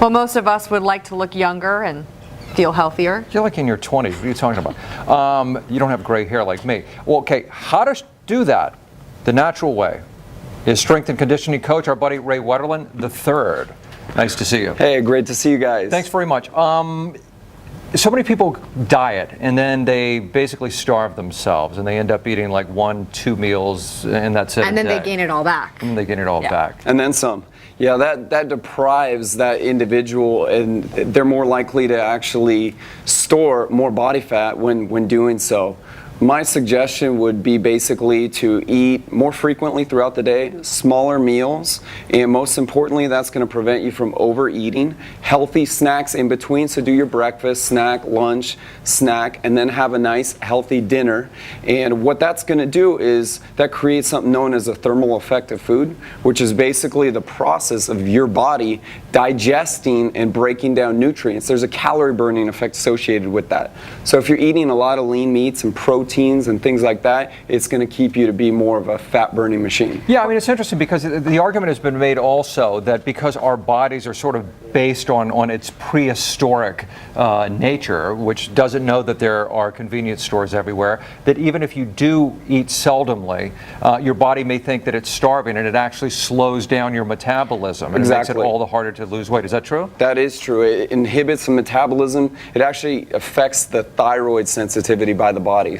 Well, most of us would like to look younger and feel healthier. You're like in your 20s. What are you talking about? You don't have gray hair like me. Well, okay, how to do that the natural way is strength and conditioning coach, our buddy Ray Wetterlin III. Nice to see you. Hey, great to see you guys. Thanks very much. So many people diet and then they basically starve themselves and they end up eating like 1-2 meals and that's it. And then they gain it all back. And they gain it all back. And then some. Yeah, that deprives that individual, and they're more likely to actually store more body fat when doing so. My suggestion would be basically to eat more frequently throughout the day, smaller meals, and most importantly, that's going to prevent you from overeating. Healthy snacks in between, so do your breakfast, snack, lunch, snack, and then have a nice healthy dinner. And what that's going to do is that creates something known as a thermal effect of food, which is basically the process of your body digesting and breaking down nutrients. There's a calorie burning effect associated with that. So if you're eating a lot of lean meats and proteins and things like that, it's going to keep you to be more of a fat burning machine. Yeah, I mean, it's interesting because the argument has been made also that because our bodies are sort of based on its prehistoric nature, which doesn't know that there are convenience stores everywhere, that even if you do eat seldomly, your body may think that it's starving and it actually slows down your metabolism and it makes it all the harder to lose weight. Is that true? That is true. It inhibits the metabolism. It actually affects the thyroid sensitivity by the body,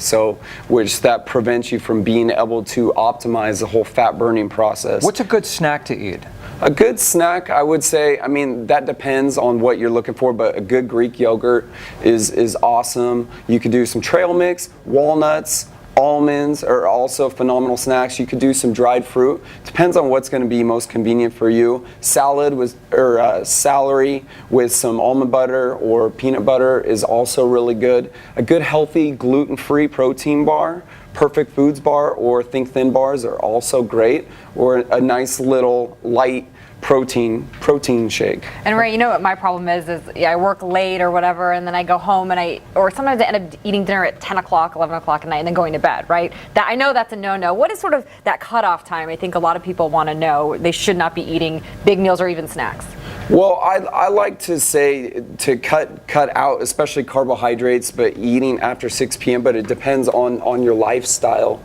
which that prevents you from being able to optimize the whole fat burning process. What's a good snack to eat? A good snack, I would say, I mean, that depends on what you're looking for, but a good Greek yogurt is awesome. You could do some trail mix, walnuts, almonds are also phenomenal snacks. You could do some dried fruit. Depends on what's going to be most convenient for you. Salad or celery with some almond butter or peanut butter is also really good. A good healthy gluten-free protein bar, Perfect Foods bar or Think Thin bars are also great. Or a nice little light protein shake. And Ray, you know what my problem is I work late or whatever, and then I go home or sometimes I end up eating dinner at 10 o'clock, 11 o'clock at night, and then going to bed, right? I know that's a no-no. What is sort of that cutoff time? I think a lot of people want to know. They should not be eating big meals or even snacks. Well, I like to say to cut out, especially carbohydrates, but eating after 6 p.m., but it depends on your lifestyle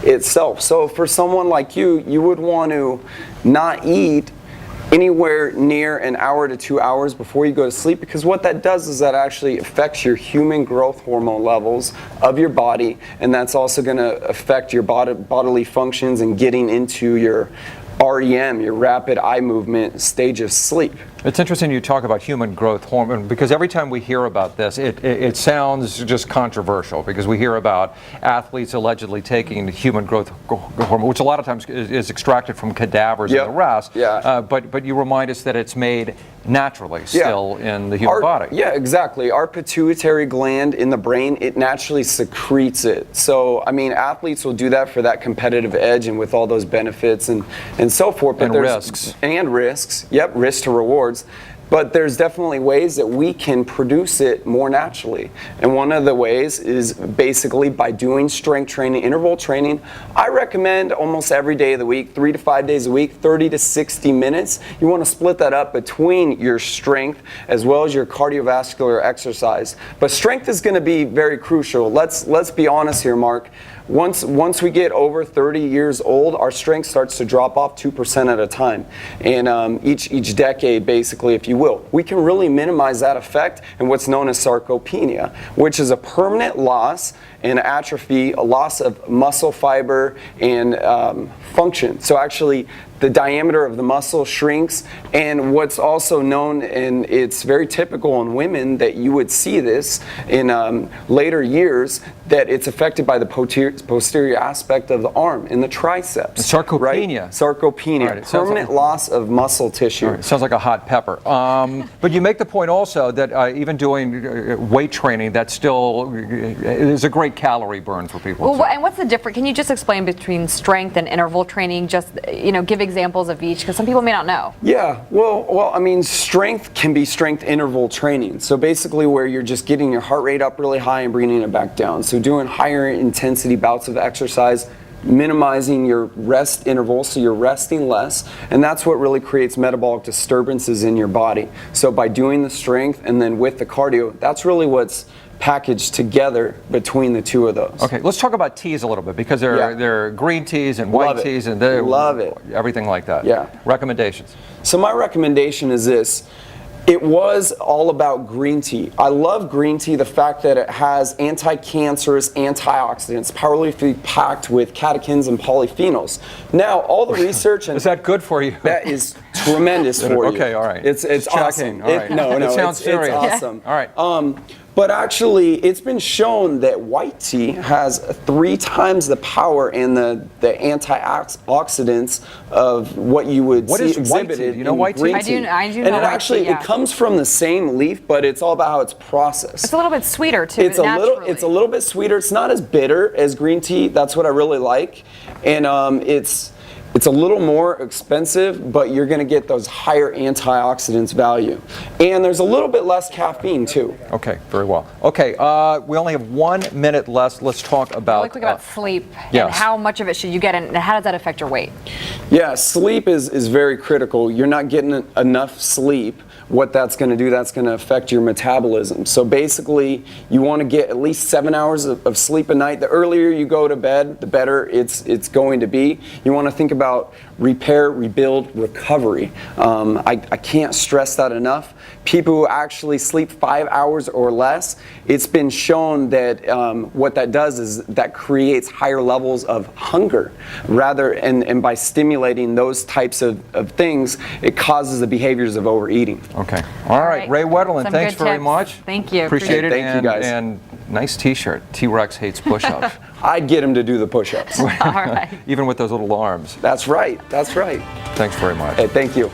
itself. So for someone like you would want to not eat anywhere near an hour to 2 hours before you go to sleep, because what that does is that actually affects your human growth hormone levels of your body, and that's also going to affect your bodily functions and getting into your REM, your rapid eye movement stage of sleep. It's interesting you talk about human growth hormone, because every time we hear about this, it sounds just controversial, because we hear about athletes allegedly taking human growth hormone, which a lot of times is extracted from cadavers and the rest. Yeah. But you remind us that it's made naturally still in the human body. Yeah, exactly. Our pituitary gland in the brain, it naturally secretes it. So, I mean, athletes will do that for that competitive edge and with all those benefits and so forth. But risks. And risks. Yep, risks to rewards. But there's definitely ways that we can produce it more naturally. And one of the ways is basically by doing strength training, interval training. I recommend almost every day of the week, 3 to 5 days a week, 30 to 60 minutes. You want to split that up between your strength as well as your cardiovascular exercise. But strength is going to be very crucial. Let's be honest here, Mark. Once we get over 30 years old, our strength starts to drop off 2% at a time. And each decade, basically, if you will. We can really minimize that effect in what's known as sarcopenia, which is a permanent loss and atrophy, a loss of muscle fiber and function. So actually, the diameter of the muscle shrinks, and what's also known, and it's very typical in women that you would see this in later years, that it's affected by the posterior aspect of the arm in the triceps. Sarcopenia. Right? Sarcopenia, right, permanent loss of muscle tissue. Right, sounds like a hot pepper. But you make the point also that even doing weight training, that still is a great calorie burn for people. Well, and what's the difference? Can you just explain between strength and interval training? Just give examples of each, because some people may not know. Yeah, well, I mean, strength can be strength interval training. So basically where you're just getting your heart rate up really high and bringing it back down. So doing higher intensity bouts of exercise minimizing your rest interval, so you're resting less, and that's what really creates metabolic disturbances in your body. So by doing the strength and then with the cardio, that's really what's packaged together between the two of those. Okay, let's talk about teas a little bit, because there are green teas and white Love it. teas and Love it. everything like that. Yeah. Recommendations. So my recommendation is this. It was all about green tea. I love green tea, the fact that it has anti-cancerous antioxidants, powerfully packed with catechins and polyphenols. Now, all the research and Is that good for you? that is tremendous for you. Okay, all right. It's Just awesome. checking. All right. No, It sounds it's serious. awesome. All right. But actually, it's been shown that white tea has 3 times the power and the antioxidants of what you would What see is white tea? exhibited Do you know in white tea? green I do And know it white actually tea, yeah. it comes from the same leaf, but it's all about how it's processed. It's a little bit sweeter too. It's naturally. a little bit sweeter. It's not as bitter as green tea. That's what I really like, and it's a little more expensive, but you're going to get those higher antioxidants value, and there's a little bit less caffeine too. Okay, very well. Okay, we only have 1 minute left. Let's talk about. Really quick about sleep and yes. how much of it should you get, and how does that affect your weight? Yeah, sleep is very critical. You're not getting enough sleep. What that's going to do, that's going to affect your metabolism. So basically, you want to get at least 7 hours of sleep a night. The earlier you go to bed, the better it's going to be. You want to think about repair, rebuild, recovery. I can't stress that enough. People who actually sleep 5 hours or less, it's been shown that what that does is that creates higher levels of hunger. And by stimulating those types of things, it causes the behaviors of overeating. Okay. All right. Ray Wetterlin, Some thanks good very tips. much. Thank you. Appreciate it. Thank you, guys. And nice T-shirt. T-Rex hates push-ups, I'd get him to do the push-ups. All right. even with those little arms. That's right. That's right. Thanks very much. Hey, thank you.